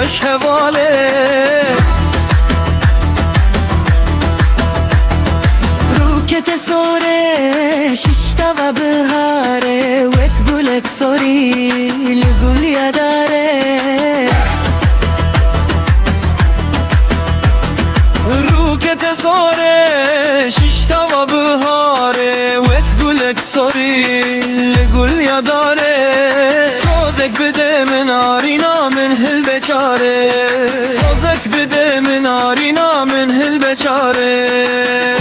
خوش حواله رو که تسوره ششتا و بهاره وک گلک سوری لگل یاداره رو که تسوره ششتا و بهاره وک گلک سوری لگل یاداره سازک بده من آرینا من هل بچاره سازک بده من آرینا من هل بچاره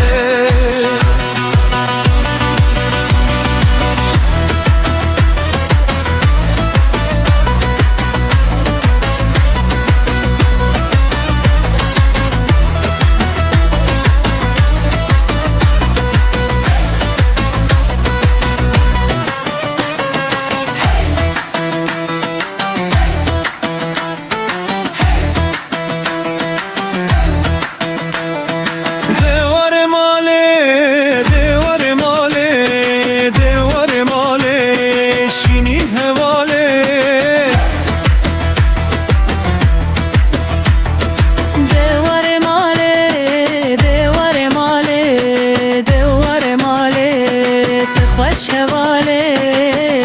خوش حواله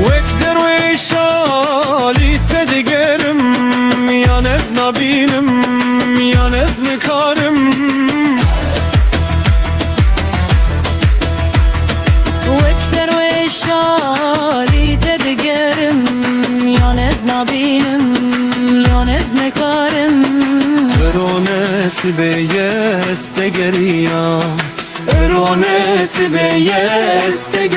وک درویشالی تدگرم یا نز نبینم یا نز نکارم وک درویشالی تدگرم یا نز نبینم یا نز نکارم ارونسی بیستگریا ارونسی بیستگریا